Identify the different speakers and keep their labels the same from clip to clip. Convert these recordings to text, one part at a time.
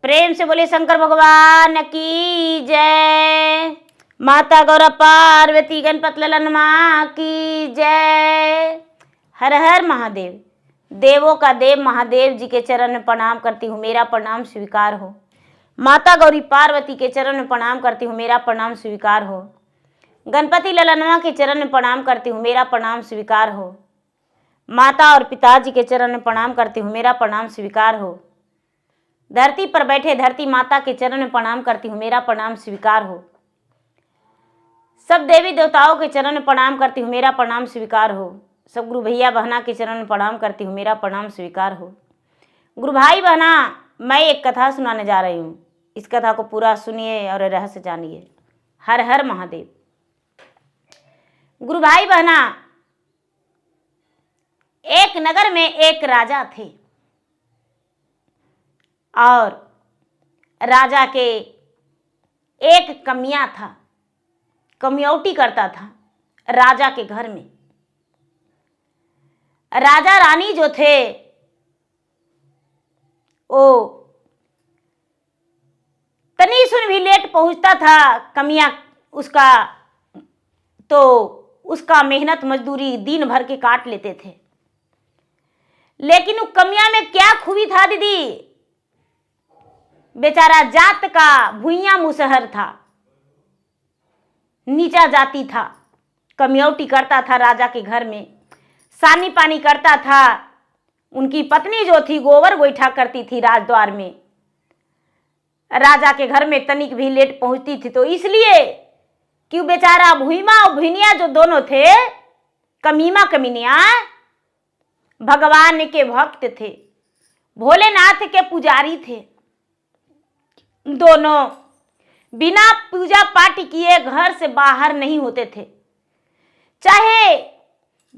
Speaker 1: प्रेम से बोले शंकर भगवान की जय। माता गौरा पार्वती गणपत ललन माँ की जय। हर हर महादेव। देवों का देव महादेव जी के चरण में प्रणाम करती हूँ, मेरा प्रणाम स्वीकार हो। माता गौरी पार्वती के चरण में प्रणाम करती हूँ, मेरा प्रणाम स्वीकार हो। गणपति ललनवा के चरण में प्रणाम करती हूँ, मेरा प्रणाम स्वीकार हो। माता और पिताजी के चरण में प्रणाम करती हूँ, मेरा प्रणाम स्वीकार हो। धरती पर बैठे धरती माता के चरण में प्रणाम करती हूँ, मेरा प्रणाम स्वीकार हो। सब देवी देवताओं के चरण में प्रणाम करती हूँ, मेरा प्रणाम स्वीकार हो। सब गुरु भैया बहना के चरण में प्रणाम करती हूँ, मेरा प्रणाम स्वीकार हो। गुरु भाई बहना, मैं एक कथा सुनाने जा रही हूँ, इस कथा को पूरा सुनिए और रहस्य जानिए। हर हर महादेव। गुरु भाई बहना, एक नगर में एक राजा थे और राजा के एक कमिया था, कमियौटी करता था राजा के घर में। राजा रानी जो थे वो तनी सुन भी लेट पहुंचता था कमिया उसका, तो उसका मेहनत मजदूरी दिन भर के काट लेते थे। लेकिन उस कमिया में क्या खूबी था दीदी, बेचारा जात का भुइयां मुसहर था, नीचा जाति था, कमियौटी करता था राजा के घर में, सानी पानी करता था। उनकी पत्नी जो थी गोबर गोईठा करती थी राजद्वार में। राजा के घर में तनिक भी लेट पहुंचती थी तो इसलिए कि बेचारा भुइमा और भुइनिया जो दोनों थे, कमीमा कमीनिया, भगवान के भक्त थे, भोलेनाथ के पुजारी थे। दोनों बिना पूजा पाठ किए घर से बाहर नहीं होते थे। चाहे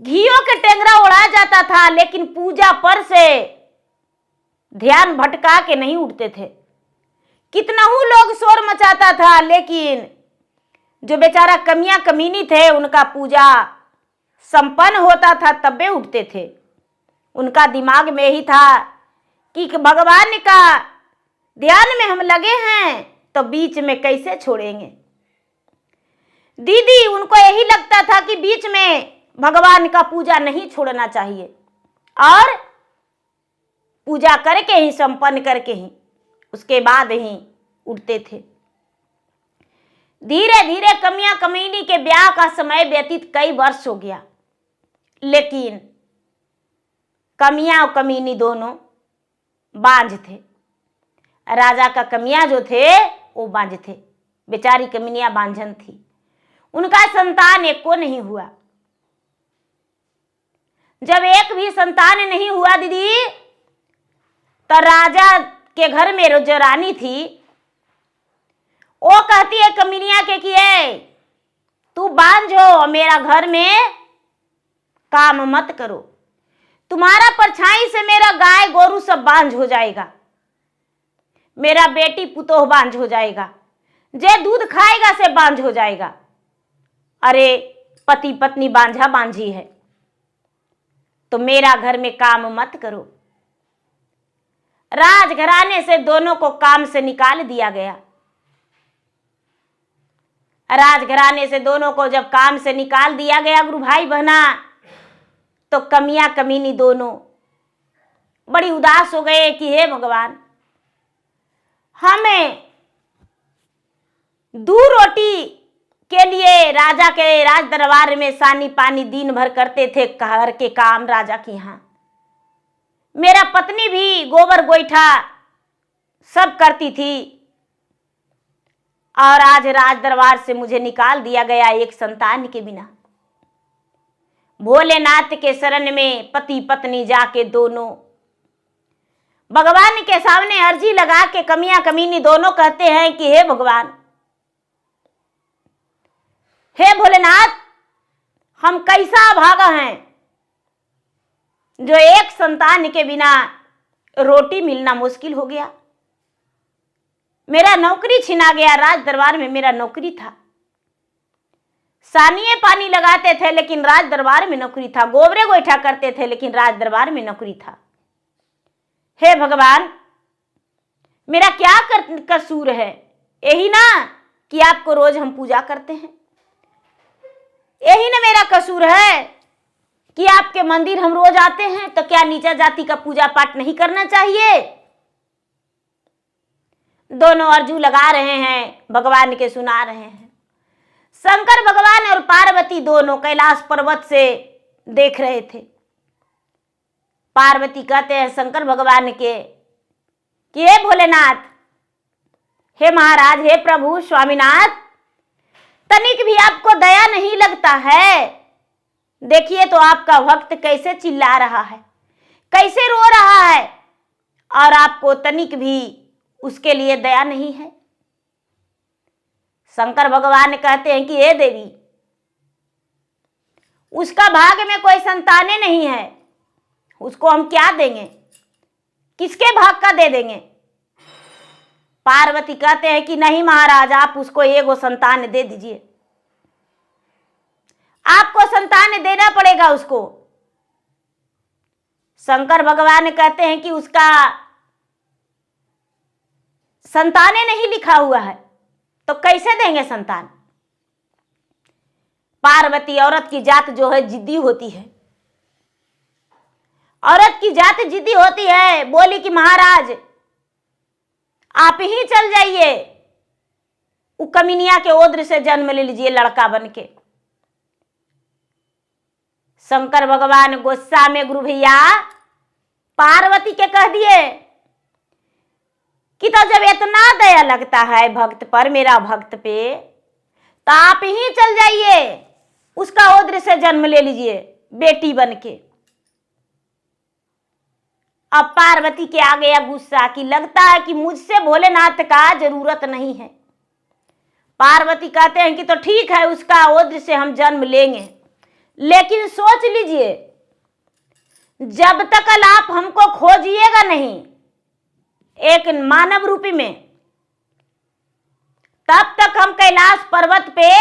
Speaker 1: घियों के टेंगरा उड़ा जाता था लेकिन पूजा पर से ध्यान भटका के नहीं उठते थे। कितना ही लोग शोर मचाता था लेकिन जो बेचारा कमिया कमीनी थे उनका पूजा संपन्न होता था तबे उठते थे। उनका दिमाग में ही था कि भगवान का ध्यान में हम लगे हैं तो बीच में कैसे छोड़ेंगे। दीदी उनको यही लगता था कि बीच में भगवान का पूजा नहीं छोड़ना चाहिए और पूजा करके ही, संपन्न करके ही, उसके बाद ही उठते थे। धीरे धीरे कमिया कमीनी के ब्याह का समय व्यतीत कई वर्ष हो गया, लेकिन कमिया और कमीनी दोनों बांझ थे। राजा का कमिया जो थे वो बांझ थे, बेचारी कमीनिया बांझन थी, उनका संतान एक को नहीं हुआ। जब एक भी संतान नहीं हुआ दीदी, तो राजा के घर में जो रानी थी वो कहती है कमीनिया के कि तू बांझ हो, मेरा घर में काम मत करो, तुम्हारा परछाई से मेरा गाय गोरू सब बांझ हो जाएगा, मेरा बेटी पुतोह बांझ हो जाएगा, जे दूध खाएगा से बांझ हो जाएगा। अरे पति पत्नी बांझा बांझी है तो मेरा घर में काम मत करो। राजघराने से दोनों को काम से निकाल दिया गया। राजघराने से दोनों को जब काम से निकाल दिया गया गुरु भाई बहना, तो कमिया कमीनी दोनों बड़ी उदास हो गए कि हे भगवान, हमें दो रोटी के लिए राजा के राज दरबार में सानी पानी दिन भर करते थे, घर के काम राजा के यहाँ। मेरा पत्नी भी गोबर गोईठा सब करती थी और आज राज दरबार से मुझे निकाल दिया गया एक संतान के बिना। भोलेनाथ के शरण में पति पत्नी जाके दोनों भगवान के सामने अर्जी लगा के कमिया कमीनी दोनों कहते हैं कि हे भगवान, हे भोलेनाथ, हम कैसा भागा हैं जो एक संतान के बिना रोटी मिलना मुश्किल हो गया। मेरा नौकरी छिना गया, राज दरबार में मेरा नौकरी था, सानिये पानी लगाते थे लेकिन राज दरबार में नौकरी था, गोबरे गोईठा करते थे लेकिन राज दरबार में नौकरी था। हे भगवान, मेरा क्या कसूर है? यही ना कि आपको रोज हम पूजा करते हैं। यही ना मेरा कसूर है कि आपके मंदिर हम रोज आते हैं। तो क्या नीचा जाति का पूजा पाठ नहीं करना चाहिए? दोनों अर्जू लगा रहे हैं, भगवान के सुना रहे हैं। शंकर भगवान और पार्वती दोनों कैलाश पर्वत से देख रहे थे। पार्वती कहते हैं शंकर भगवान के कि हे भोलेनाथ, हे महाराज, हे प्रभु स्वामीनाथ, तनिक भी आपको दया नहीं लगता है? देखिए तो आपका भक्त कैसे चिल्ला रहा है, कैसे रो रहा है, और आपको तनिक भी उसके लिए दया नहीं है। शंकर भगवान कहते हैं कि हे देवी, उसका भाग्य में कोई संतानें नहीं है, उसको हम क्या देंगे? किसके भाग का दे देंगे? पार्वती कहते हैं कि नहीं महाराज, आप उसको एगो संतान दे दीजिए, आपको संतान देना पड़ेगा उसको। शंकर भगवान कहते हैं कि उसका संतानें नहीं लिखा हुआ है, तो कैसे देंगे संतान? पार्वती, औरत की जात जो है जिद्दी होती है, औरत की जात जिद्दी होती है। बोली कि महाराज आप ही चल जाइए, वो कमीनिया के ओद्र से जन्म ले लीजिए लड़का बन के। शंकर भगवान गुस्सा में गुरु भैया पार्वती के कह दिए कि तो जब इतना दया लगता है भक्त पर, मेरा भक्त पे, तो आप ही चल जाइए, उसका ओद्र से जन्म ले लीजिए बेटी बन के। अब पार्वती के आ गया गुस्सा कि लगता है कि मुझसे भोलेनाथ का जरूरत नहीं है। पार्वती कहते हैं कि तो ठीक है, उसका ओद्र से हम जन्म लेंगे, लेकिन सोच लीजिए जब तक आप हमको खोजिएगा नहीं एक मानव रूपी में, तब तक हम कैलाश पर्वत पे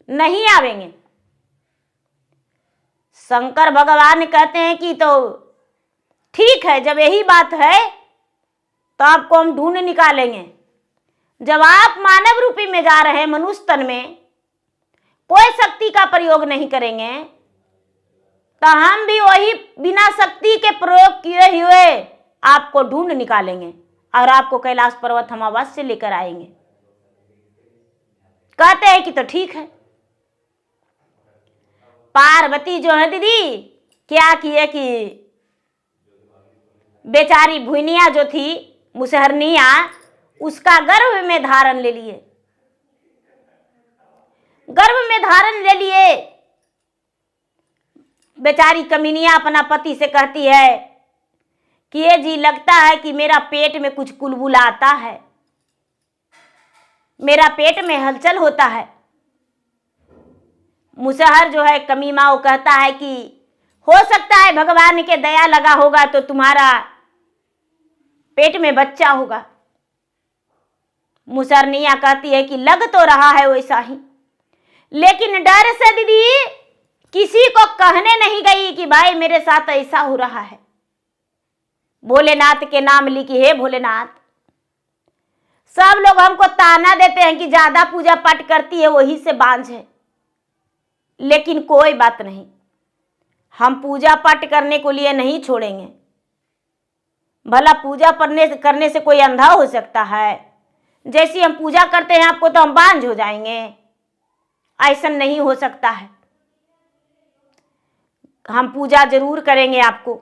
Speaker 1: नहीं आवेंगे। शंकर भगवान कहते हैं कि तो ठीक है, जब यही बात है तो आपको हम ढूंढ निकालेंगे। जब आप मानव रूपी में जा रहे हैं, मनुष्य तन में कोई शक्ति का प्रयोग नहीं करेंगे, तो हम भी वही बिना शक्ति के प्रयोग किए हुए आपको ढूंढ निकालेंगे और आपको कैलाश पर्वत हम अवश्य लेकर आएंगे। कहते हैं कि तो ठीक है। पार्वती जो है दीदी क्या किए कि बेचारी भुनिया जो थी मुसहरनिया, उसका गर्भ में धारण ले लिए, गर्भ में धारण ले लिए। बेचारी कमीनिया अपना पति से कहती है कि ये जी लगता है कि मेरा पेट में कुछ कुलबुलाता है, मेरा पेट में हलचल होता है। मुसहर जो है कमीमा, वो कहता है कि हो सकता है भगवान के दया लगा होगा तो तुम्हारा पेट में बच्चा होगा। मुसहरनिया कहती है कि लग तो रहा है वैसा ही, लेकिन डर से दीदी किसी को कहने नहीं गई कि भाई मेरे साथ ऐसा हो रहा है। भोलेनाथ के नाम लिखी, हे भोलेनाथ। सब लोग हमको ताना देते हैं कि ज्यादा पूजा पाठ करती है वही से बांझ है, लेकिन कोई बात नहीं, हम पूजा पाठ करने को लिए नहीं छोड़ेंगे। भला पूजा करने से कोई अंधा हो सकता है? जैसी हम पूजा करते हैं आपको तो हम बांझ हो जाएंगे? ऐसा नहीं हो सकता है। हम पूजा जरूर करेंगे आपको।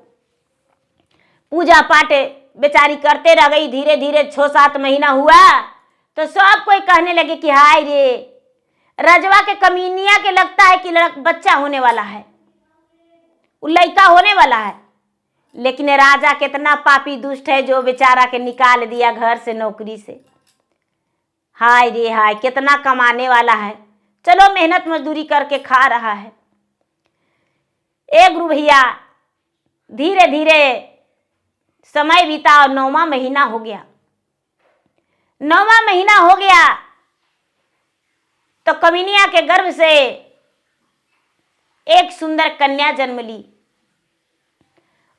Speaker 1: पूजा पाठ बेचारी करते रह गई। धीरे धीरे 6-7 महीना हुआ तो सब कोई कहने लगे कि हाय रे, रजवा के कमीनिया के लगता है कि बच्चा होने वाला है, लड़का होने वाला है। लेकिन राजा कितना पापी दुष्ट है जो बेचारा के निकाल दिया घर से, नौकरी से। हाय रे हाय, कितना कमाने वाला है, चलो मेहनत मजदूरी करके खा रहा है। गुरु भैया धीरे धीरे समय बीता और 9वां महीना हो गया। 9वां महीना हो गया तो कमीनिया के गर्भ से एक सुंदर कन्या जन्म ली।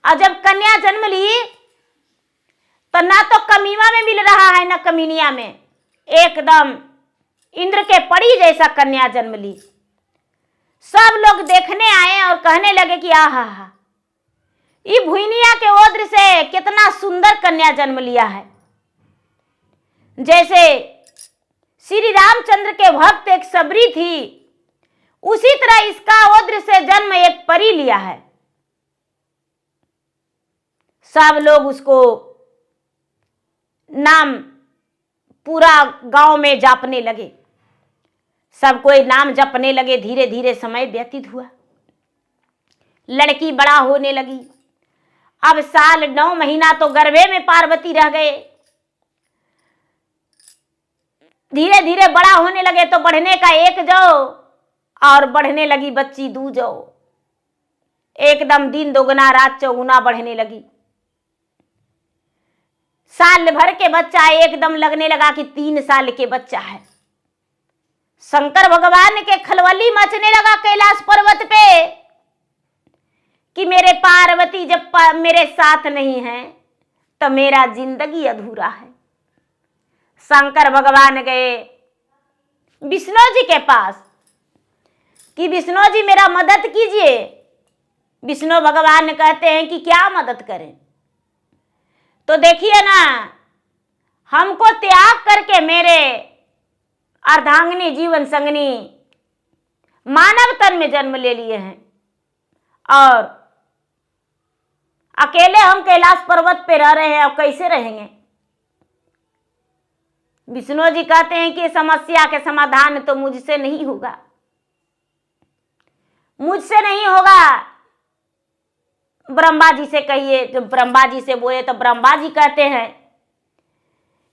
Speaker 1: और जब कन्या जन्म ली तो ना तो कमीवा में मिल रहा है ना कमीनिया में, एकदम इंद्र के परी जैसा कन्या जन्म ली। सब लोग देखने आए और कहने लगे कि आहा हा, ये भुइनिया के ओद्र से कितना सुंदर कन्या जन्म लिया है। जैसे श्री रामचंद्र के भक्त एक सबरी थी, उसी तरह इसका ओद्र से जन्म एक परी लिया है। सब लोग उसको नाम पूरा गांव में जापने लगे, सब कोई नाम जपने लगे। धीरे धीरे समय व्यतीत हुआ, लड़की बड़ा होने लगी। अब साल 9 महीना तो गर्भे में पार्वती रह गए। धीरे धीरे बड़ा होने लगे तो बढ़ने का 1 जौ और बढ़ने लगी बच्ची 2 जौ। एकदम दिन दोगुना रात चौगुना बढ़ने लगी। साल भर के बच्चा एकदम लगने लगा कि 3 साल के बच्चा है। शंकर भगवान के खलबली मचने लगा कैलाश पर्वत पे कि मेरे पार्वती जब मेरे साथ नहीं है तो मेरा जिंदगी अधूरा है। शंकर भगवान गए विष्णु जी के पास कि विष्णु जी मेरा मदद कीजिए। विष्णु भगवान कहते हैं कि क्या मदद करें? तो देखिए ना, हमको त्याग करके मेरे अर्धांगिनी जीवन संगनी मानव तन में जन्म ले लिए हैं और अकेले हम कैलाश पर्वत पे रह रहे हैं, अब कैसे रहेंगे? विष्णु जी कहते हैं कि समस्या के समाधान तो मुझसे नहीं होगा, मुझसे नहीं होगा। ब्रह्मा जी से कहिए। जो ब्रह्मा जी से बोले तो ब्रह्मा जी कहते हैं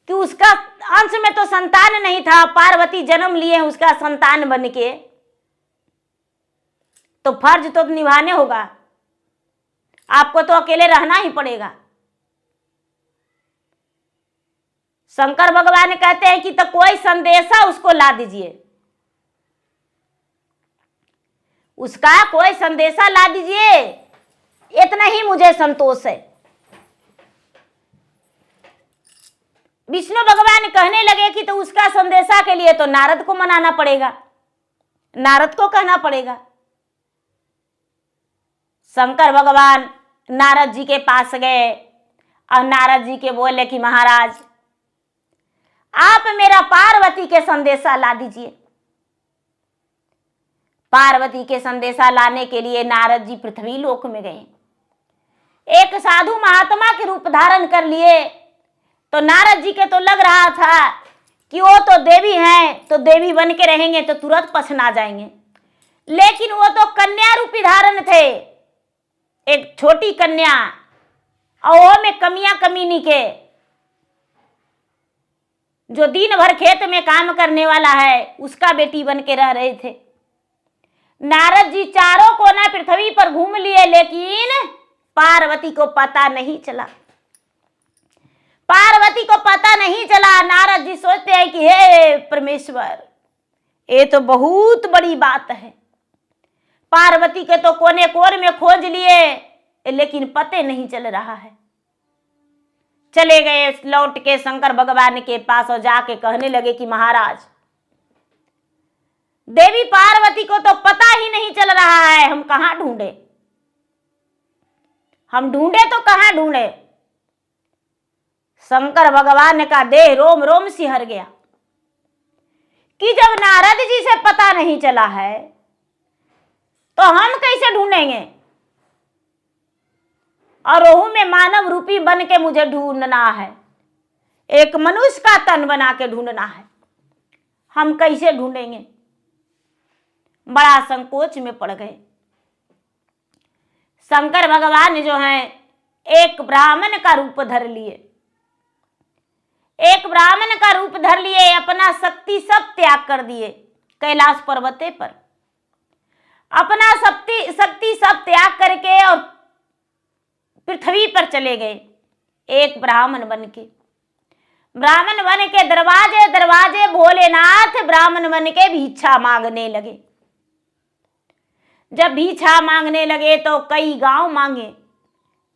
Speaker 1: कि उसका अंश में तो संतान नहीं था, पार्वती जन्म लिए उसका संतान बन के, तो फर्ज तो निभाने होगा, आपको तो अकेले रहना ही पड़ेगा। शंकर भगवान कहते हैं कि तो कोई संदेशा उसको ला दीजिए, उसका कोई संदेशा ला दीजिए, इतना ही मुझे संतोष है। विष्णु भगवान कहने लगे कि तो उसका संदेशा के लिए तो नारद को मनाना पड़ेगा, नारद को कहना पड़ेगा। शंकर भगवान नारद जी के पास गए और नारद जी के बोले कि महाराज आप मेरा पार्वती के संदेशा ला दीजिए। पार्वती के संदेशा लाने के लिए नारद जी पृथ्वी लोक में गए, एक साधु महात्मा के रूप धारण कर लिए। तो नारद जी के तो लग रहा था कि वो तो देवी हैं, तो देवी बन के रहेंगे तो तुरंत पछना जाएंगे, लेकिन वो तो कन्या रूपी धारण थे, एक छोटी कन्या, और वो में कमियां कमीनी के, जो दिन भर खेत में काम करने वाला है उसका बेटी बन के रह रहे थे। नारद जी चारों कोना पृथ्वी पर घूम लिए, लेकिन पार्वती को पता नहीं चला, पार्वती को पता नहीं चला। नारद जी सोचते हैं कि हे परमेश्वर, ये तो बहुत बड़ी बात है, पार्वती के तो कोने कोने में खोज लिए लेकिन पते नहीं चल रहा है। चले गए लौट के शंकर भगवान के पास और जाके कहने लगे कि महाराज देवी पार्वती को तो पता ही नहीं चल रहा है, हम कहां ढूंढे, हम ढूंढे तो कहां ढूंढे। शंकर भगवान का देह रोम रोम सिहर गया कि जब नारद जी से पता नहीं चला है तो हम कैसे ढूंढेंगे, और रोहू में मानव रूपी बन के मुझे ढूंढना है, एक मनुष्य का तन बना के ढूंढना है, हम कैसे ढूंढेंगे? बड़ा संकोच में पड़ गए। शंकर भगवान जो हैं एक ब्राह्मण का रूप धर लिए, एक ब्राह्मण का रूप धर लिए, अपना शक्ति सब त्याग कर दिए। कैलाश पर्वते पर अपना शक्ति सब त्याग करके और पृथ्वी पर चले गए, एक ब्राह्मण बन के। ब्राह्मण बन के दरवाजे दरवाजे भोलेनाथ ब्राह्मण बन के भिक्षा मांगने लगे। जब भिक्षा मांगने लगे तो कई गांव मांगे,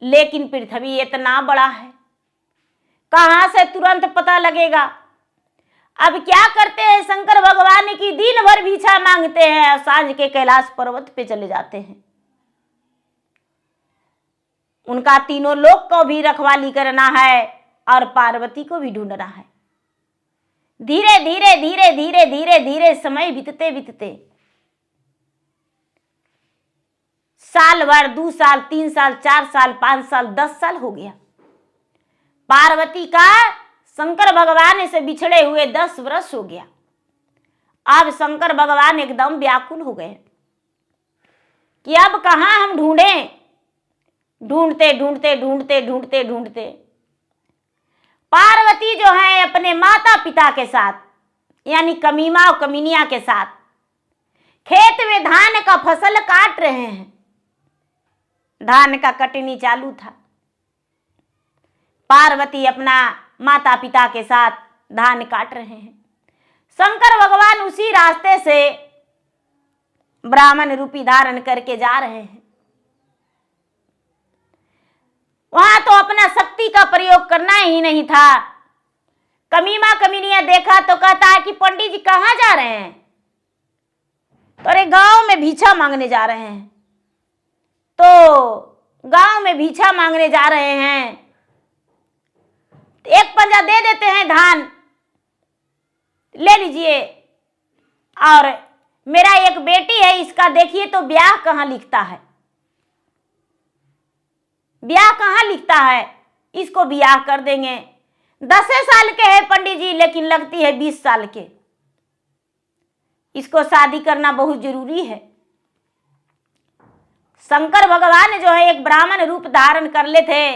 Speaker 1: लेकिन पृथ्वी इतना बड़ा है, कहां से तुरंत पता लगेगा। अब क्या करते हैं शंकर भगवान की, दिन भर भिक्षा मांगते हैं और सांझ के कैलाश पर्वत पे चले जाते हैं। उनका तीनों लोक को भी रखवाली करना है और पार्वती को भी ढूंढना है। धीरे धीरे धीरे धीरे धीरे धीरे समय बीतते बीतते साल भर, 2 साल, 3 साल, 4 साल, 5 साल, 10 साल हो गया। पार्वती का शंकर भगवान से बिछड़े हुए 10 वर्ष हो गया। अब शंकर भगवान एकदम व्याकुल हो गए कि अब कहां हम ढूंढें। ढूंढते ढूंढते ढूंढते ढूंढते ढूंढते पार्वती जो है अपने माता पिता के साथ यानी कमीमा और कमीनिया के साथ खेत में धान का फसल काट रहे हैं। धान का कटनी चालू था। पार्वती अपना माता पिता के साथ धान काट रहे हैं। शंकर भगवान उसी रास्ते से ब्राह्मण रूपी धारण करके जा रहे हैं। वहां तो अपना शक्ति का प्रयोग करना ही नहीं था। कमीमा कमीनिया देखा तो कहता है कि पंडित जी कहां जा रहे हैं? तो अरे गांव में भिक्षा मांगने जा रहे हैं। तो गांव में भिक्षा मांगने जा रहे हैं, एक पंजा दे देते हैं, धान ले लीजिए। और मेरा एक बेटी है, इसका देखिए तो ब्याह कहां लिखता है, ब्याह कहां लिखता है, इसको ब्याह कर देंगे। 10 साल के है पंडित जी, लेकिन लगती है 20 साल के। इसको शादी करना बहुत जरूरी है। शंकर भगवान जो है एक ब्राह्मण रूप धारण कर ले थे।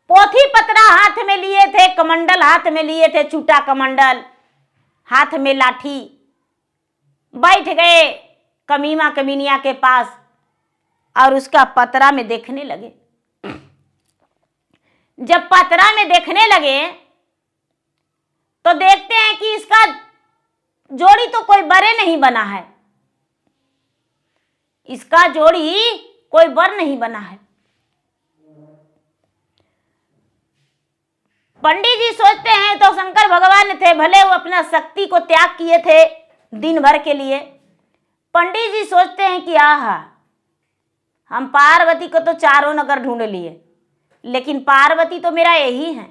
Speaker 1: पोथी पत्रा हाथ में लिए थे, कमंडल हाथ में लिए थे, चूटा कमंडल, हाथ में लाठी। बैठ गए कमीमा कमीनिया के पास और उसका पतरा में देखने लगे। जब पतरा में देखने लगे तो देखते हैं कि इसका जोड़ी तो कोई बरे नहीं बना है। इसका जोड़ी कोई बर नहीं बना है। पंडित जी सोचते हैं तो शंकर भगवान थे, भले वो अपना शक्ति को त्याग किए थे दिन भर के लिए। पंडित जी सोचते हैं कि आहा, हम पार्वती को तो चारों नगर ढूंढ लिए, लेकिन पार्वती तो मेरा यही है।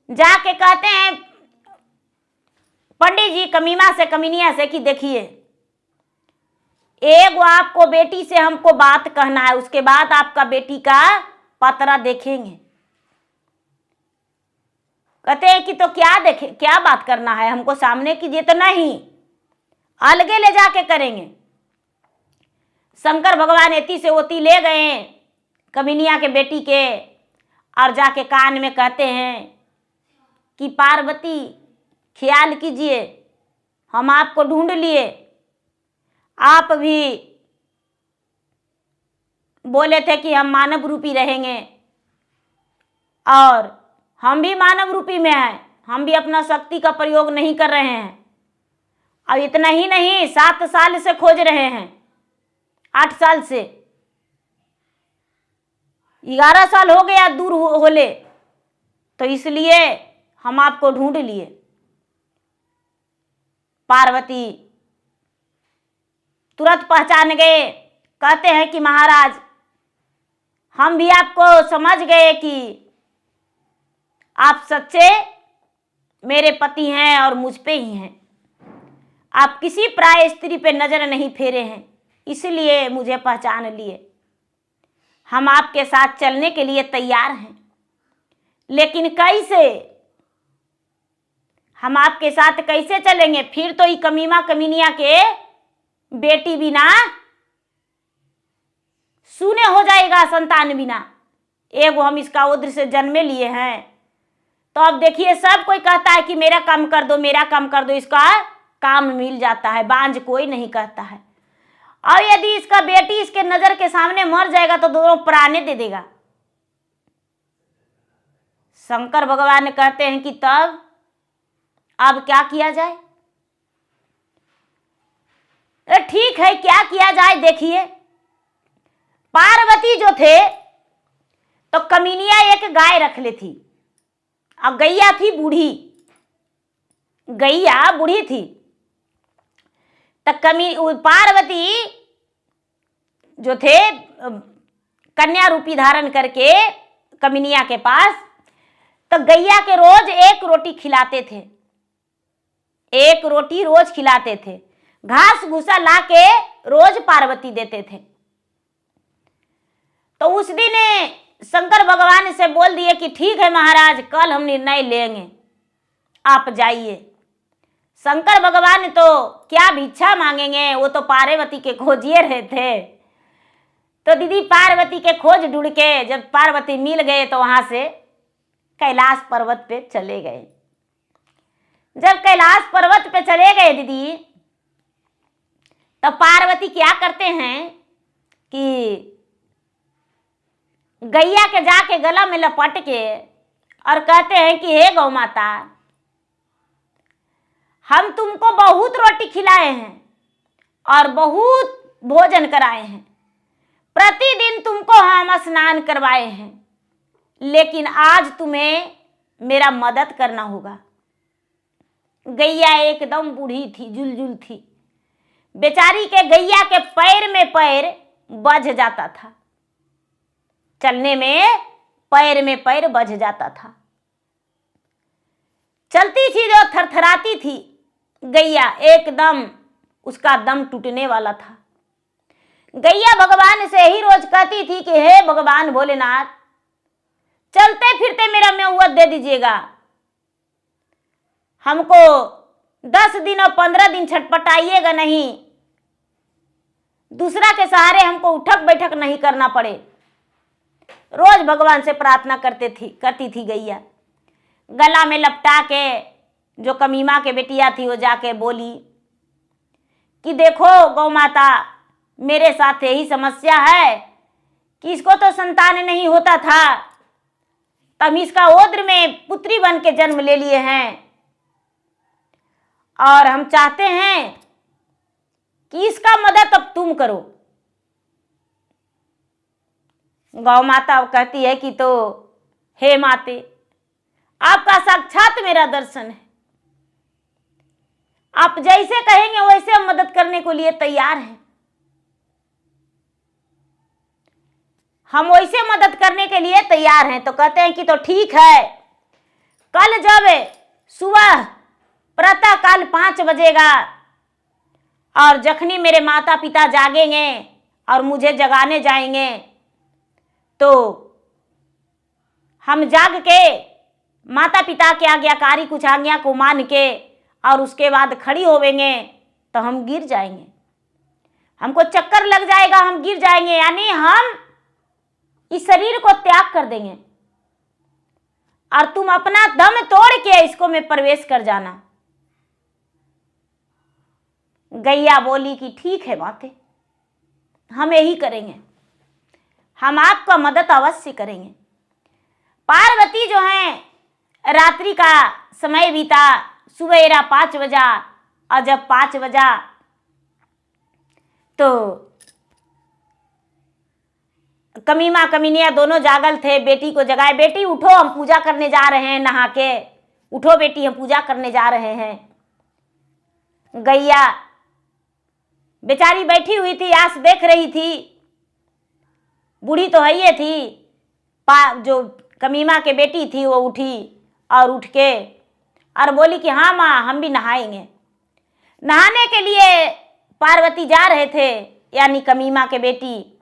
Speaker 1: जाके कहते हैं पंडित जी कमीमा से कमीनिया से कि देखिए, एक वो आपको बेटी से हमको बात कहना है, उसके बाद आपका बेटी का पतरा देखेंगे। कहते हैं कि तो क्या देखे, क्या बात करना है, हमको सामने कीजिए। तो नहीं, अलगे ले जाके करेंगे। शंकर भगवान एती से ओती ले गए कमीनिया के बेटी के और जाके कान में कहते हैं कि पार्वती ख्याल कीजिए, हम आपको ढूंढ लिए। आप भी बोले थे कि हम मानव रूपी रहेंगे और हम भी मानव रूपी में हैं। हम भी अपना शक्ति का प्रयोग नहीं कर रहे हैं। अब इतना ही नहीं, 7 साल से खोज रहे हैं, 8 साल से, 11 साल हो गया दूर होले, तो इसलिए हम आपको ढूंढ लिए। पार्वती तुरंत पहचान गए। कहते हैं कि महाराज, हम भी आपको समझ गए कि आप सच्चे मेरे पति हैं और मुझ पे ही हैं। आप किसी प्राय स्त्री पे नजर नहीं फेरे हैं, इसलिए मुझे पहचान लिए। हम आपके साथ चलने के लिए तैयार हैं, लेकिन कैसे? हम आपके साथ कैसे चलेंगे? फिर तो ये कमीमा कमीनिया के बेटी बिना सूने हो जाएगा, संतान बिना। एगो हम इसका उद्र से जन्मे लिए हैं। तो अब देखिए, सब कोई कहता है कि मेरा काम कर दो, मेरा काम कर दो, इसका काम मिल जाता है, बांझ कोई नहीं कहता है। और यदि इसका बेटी इसके नजर के सामने मर जाएगा तो दोनों प्राणे दे देगा। शंकर भगवान कहते हैं कि तब अब क्या किया जाए? ठीक है, क्या किया जाए? देखिए, पार्वती जो थे तो कमीनिया एक गाय रख ली थी। अब गैया थी बूढ़ी, गैया बूढ़ी थी। तो पार्वती जो थे कन्या रूपी धारण करके कमीनिया के पास, तो गैया के रोज एक रोटी खिलाते थे, एक रोटी रोज खिलाते थे। घास भूसा ला के रोज पार्वती देते थे। तो उस दिन शंकर भगवान से बोल दिए कि ठीक है महाराज, कल हम निर्णय लेंगे, आप जाइए। शंकर भगवान तो क्या भिक्षा मांगेंगे, वो तो पार्वती के खोजिए रहे थे। तो दीदी पार्वती के खोज ढूंढ के जब पार्वती मिल गए तो वहां से कैलाश पर्वत पे चले गए। जब कैलाश पर्वत पे चले गए दीदी, तो पार्वती क्या करते हैं कि गैया के जाके गला में लपट के और कहते हैं कि हे गौ माता, हम तुमको बहुत रोटी खिलाए हैं और बहुत भोजन कराए हैं, प्रतिदिन तुमको हम स्नान करवाए हैं, लेकिन आज तुम्हें मेरा मदद करना होगा। गैया एकदम बूढ़ी थी, जुलजुल थी, बेचारी के गैया के पैर में पैर बज जाता था, चलने में पैर में पैर बज जाता था। चलती थी जो थरथराती थी गैया, एकदम उसका दम टूटने वाला था। गैया भगवान से ही रोज कहती थी कि हे भगवान भोलेनाथ, चलते फिरते मेरा म्योवत दे दीजिएगा, हमको 10 दिन और 15 दिन छटपटाइएगा नहीं, दूसरा के सहारे हमको उठक बैठक नहीं करना पड़े। रोज भगवान से प्रार्थना करती थी गैया। गला में लपटा के जो कमीमा के बेटिया थी वो जाके बोली कि देखो गौ माता, मेरे साथ यही समस्या है कि इसको तो संतान नहीं होता था, तब इसका ओद्र में पुत्री बन के जन्म ले लिए हैं और हम चाहते हैं कि इसका मदद अब तुम करो। गौ माता कहती है कि तो हे माते, आपका साक्षात मेरा दर्शन है, आप जैसे कहेंगे वैसे हम मदद करने को लिए तैयार हैं, हम वैसे मदद करने के लिए तैयार हैं। तो कहते हैं कि तो ठीक है, कल जब सुबह प्रातः काल 5 बजेगा और जखनी मेरे माता पिता जागेंगे और मुझे जगाने जाएंगे, तो हम जाग के माता पिता के आज्ञाकारी कुछ आज्ञा को मान के और उसके बाद खड़ी होवेंगे तो हम गिर जाएंगे, हमको चक्कर लग जाएगा, हम गिर जाएंगे, यानी हम इस शरीर को त्याग कर देंगे और तुम अपना दम तोड़ के इसको में प्रवेश कर जाना। गैया बोली कि ठीक है माते, हम यही करेंगे, हम आपका मदद अवश्य करेंगे। पार्वती जो है, रात्रि का समय बीता, सुबेरा 5 बजा और जब 5 बजा तो कमीमा कमीनिया दोनों जागल थे, बेटी को जगाए, बेटी उठो हम पूजा करने जा रहे हैं, नहा के उठो बेटी हम पूजा करने जा रहे हैं। गैया बेचारी बैठी हुई थी, आस देख रही थी, बूढ़ी तो है ही थी। जो कमीमा के बेटी थी वो उठी और उठ के और बोली कि हाँ माँ, हम भी नहाएंगे। नहाने के लिए पार्वती जा रहे थे, यानी कमीमा के बेटी,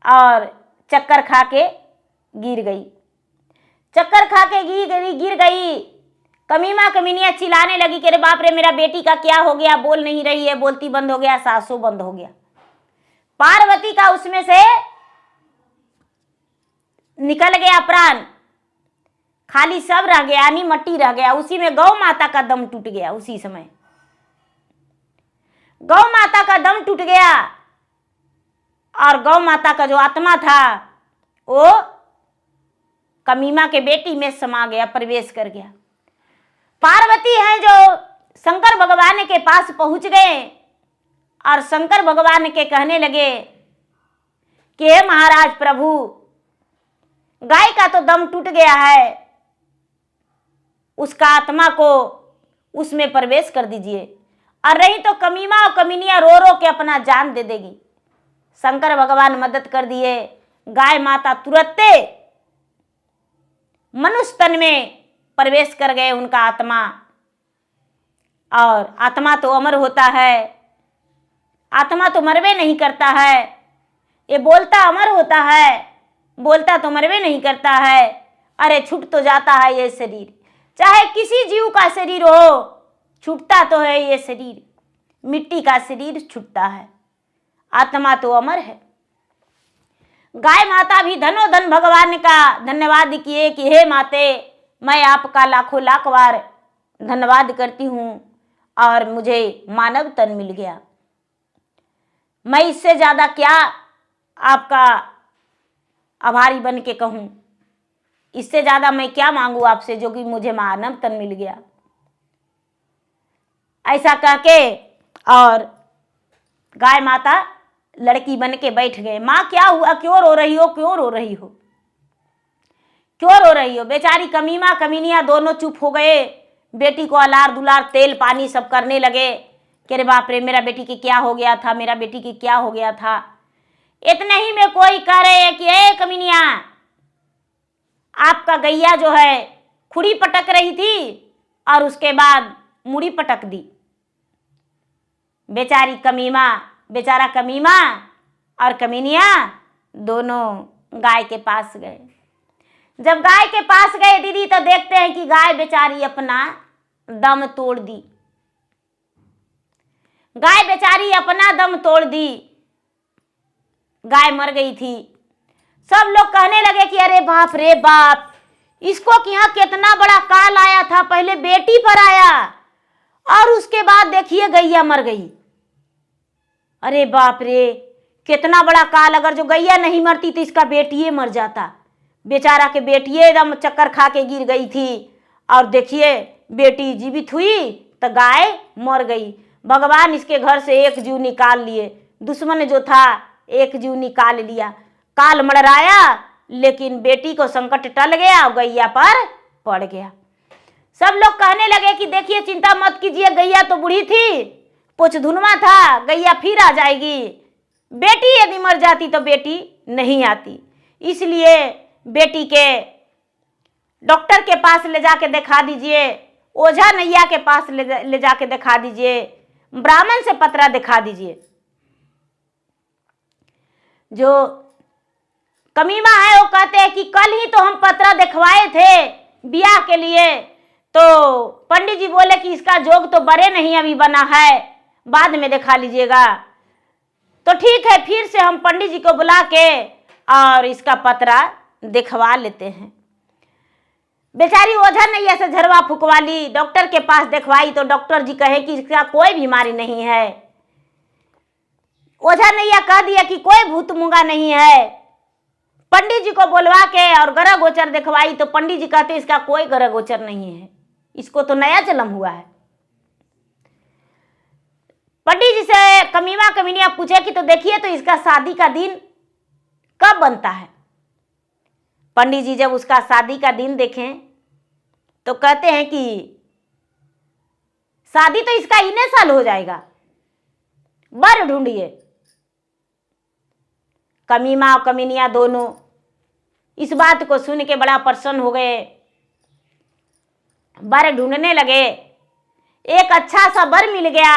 Speaker 1: और चक्कर खा के गिर गई, चक्कर खा के गिर गई। कमीमा कमीनिया चिल्लाने लगी कि अरे बाप रे, मेरा बेटी का क्या हो गया, बोल नहीं रही है, बोलती बंद हो गया, सांसों बंद हो गया। पार्वती का उसमें से निकल गया प्राण, खाली सब रह गया, यानी मट्टी रह गया। उसी में गौ माता का दम टूट गया। उसी समय गौ माता का दम टूट गया और गौ माता का जो आत्मा था वो कमीमा के बेटी में समा गया, प्रवेश कर गया। पार्वती हैं जो शंकर भगवान के पास पहुंच गए और शंकर भगवान के कहने लगे कि हे महाराज प्रभु, गाय का तो दम टूट गया है, उसका आत्मा को उसमें प्रवेश कर दीजिए, और नहीं तो कमीमा और कमीनिया रो रो के अपना जान दे देगी। शंकर भगवान मदद कर दिए। गाय माता तुरंते मनुष्य तन में प्रवेश कर गए उनका आत्मा, और आत्मा तो अमर होता है, आत्मा तो मरवे नहीं करता है। ये बोलता अमर होता है, बोलता तो मरवे नहीं करता है। अरे छूट तो जाता है ये शरीर, चाहे किसी जीव का शरीर हो, छूटता तो है ये शरीर, मिट्टी का शरीर छूटता है, आत्मा तो अमर है। गाय माता भी धनो धन भगवान का धन्यवाद किए कि हे माते, मैं आपका लाखों लाख बार धन्यवाद करती हूँ और मुझे मानव तन मिल गया। मैं इससे ज़्यादा क्या आपका आभारी बन के कहूँ, इससे ज़्यादा मैं क्या मांगू आपसे जो कि मुझे मानव तन मिल गया। ऐसा कह के और गाय माता लड़की बन के बैठ गए। माँ क्या हुआ, क्यों रो रही हो, क्यों रो रही हो, क्यों रो रही हो? बेचारी कमीमा कमीनिया दोनों चुप हो गए। बेटी को अलार दुलार तेल पानी सब करने लगे कि अरे बाप रे, मेरा बेटी की क्या हो गया था, मेरा बेटी की क्या हो गया था। इतने ही में कोई कह रहे हैं कि ए कमीनिया, आपका गैया जो है खुड़ी पटक रही थी और उसके बाद मुड़ी पटक दी। बेचारी कमीमा, बेचारा कमीमा और कमीनिया दोनों गाय के पास गए। जब गाय के पास गए दीदी, तो देखते हैं कि गाय बेचारी अपना दम तोड़ दी। गाय बेचारी अपना दम तोड़ दी, गाय मर गई थी। सब लोग कहने लगे कि अरे बाप रे बाप, इसको कि यहाँ कितना बड़ा काल आया था, पहले बेटी पर आया और उसके बाद देखिए गैया मर गई। अरे बाप रे, कितना बड़ा काल, अगर जो गैया नहीं मरती तो इसका बेटिए मर जाता। बेचारा के बेटिए एकदम चक्कर खा के गिर गई थी और देखिए बेटी जीवित हुई तो गाय मर गई। भगवान इसके घर से एक जीव निकाल लिए, दुश्मन जो था एक जीव निकाल लिया। काल मड़राया लेकिन बेटी को संकट टल गया और गैया पर पड़ गया। सब लोग कहने लगे कि देखिए चिंता मत कीजिए, गैया तो बूढ़ी थी, पोछधुनवा था, गैया फिर आ जाएगी। बेटी यदि मर जाती तो बेटी नहीं आती, इसलिए बेटी के डॉक्टर के पास ले जाके दिखा दीजिए, ओझा नैया के पास ले जाके दिखा दीजिए, ब्राह्मण से पतरा दिखा दीजिए। जो कमीमा है वो कहते हैं कि कल ही तो हम पतरा दिखवाए थे ब्याह के लिए, तो पंडित जी बोले कि इसका जोग तो बड़े नहीं अभी बना है, बाद में दिखा लीजिएगा। तो ठीक है, फिर से हम पंडित जी को बुला के और इसका पतरा दिखवा लेते हैं। बेचारी ओझा नैया से झरवा फुकवा ली, डॉक्टर के पास दिखवाई तो डॉक्टर जी कहे कि इसका कोई बीमारी नहीं है। ओझा नैया कह दिया कि कोई भूत मूंगा नहीं है। पंडित जी को बुलवा के और ग्रह गोचर दिखवाई तो पंडित जी कहते इसका कोई ग्रह गोचर नहीं है, इसको तो नया जन्म हुआ है। पंडित जी से कमीमा कमीनिया पूछे कि तो देखिए तो इसका शादी का दिन कब बनता है। पंडित जी जब उसका शादी का दिन देखें तो कहते हैं कि शादी तो इसका इन्हें साल हो जाएगा, बर ढूंढिए। कमीमा और कमीनिया दोनों इस बात को सुन के बड़ा प्रसन्न हो गए, बर ढूंढने लगे। एक अच्छा सा बर मिल गया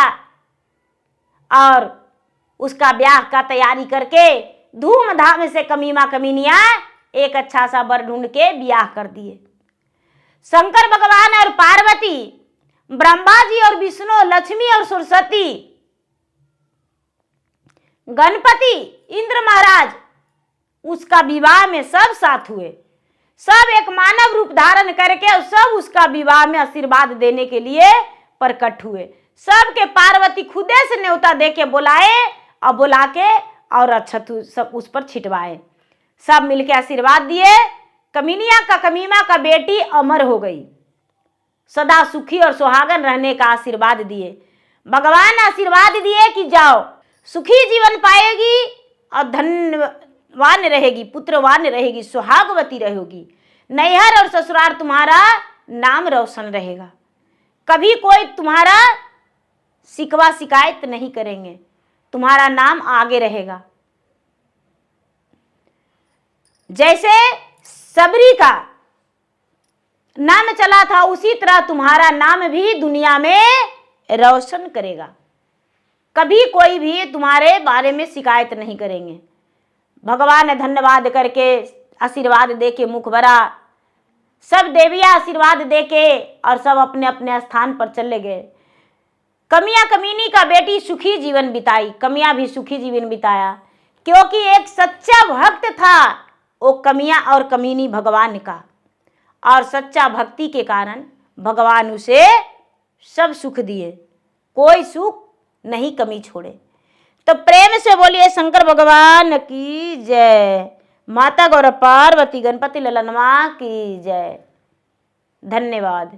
Speaker 1: और उसका ब्याह का तैयारी करके धूमधाम से कमीमा कमीनिया एक अच्छा सा बर ढूंढ के ब्याह कर दिए। शंकर भगवान और पार्वती, ब्रह्मा जी और विष्णु, लक्ष्मी और सरस्वती, गणपति, इंद्र महाराज, उसका विवाह में सब साथ हुए। सब एक मानव रूप धारण करके और सब उसका विवाह में आशीर्वाद देने के लिए प्रकट हुए। सबके पार्वती खुदे से न्योता दे के बुलाए और बुला के और अक्षत सब उस पर छिटवाए। सब मिलके आशीर्वाद दिए। कमीनिया का कमीमा का बेटी अमर हो गई, सदा सुखी और सुहागन रहने का आशीर्वाद दिए। भगवान आशीर्वाद दिए कि जाओ सुखी जीवन पाएगी और धन वान रहेगी, पुत्रवान रहेगी, सुहागवती रहोगी। नैहर और ससुराल तुम्हारा नाम रोशन रहेगा। कभी कोई तुम्हारा शिकवा शिकायत नहीं करेंगे, तुम्हारा नाम आगे रहेगा। जैसे सबरी का नाम चला था, उसी तरह तुम्हारा नाम भी दुनिया में रोशन करेगा। कभी कोई भी तुम्हारे बारे में शिकायत नहीं करेंगे। भगवान ने धन्यवाद करके आशीर्वाद देके मुख भरा। सब देवियां आशीर्वाद देके और सब अपने अपने स्थान पर चले गए। कमियां कमीनी का बेटी सुखी जीवन बिताई, कमियां भी सुखी जीवन बिताया, क्योंकि एक सच्चा भक्त था वो कमियां और कमीनी भगवान का, और सच्चा भक्ति के कारण भगवान उसे सब सुख दिए, कोई सुख नहीं कमी छोड़े। तो प्रेम से बोलिए शंकर भगवान की जय, माता गौर पार्वती गणपति ललनवा की जय। धन्यवाद।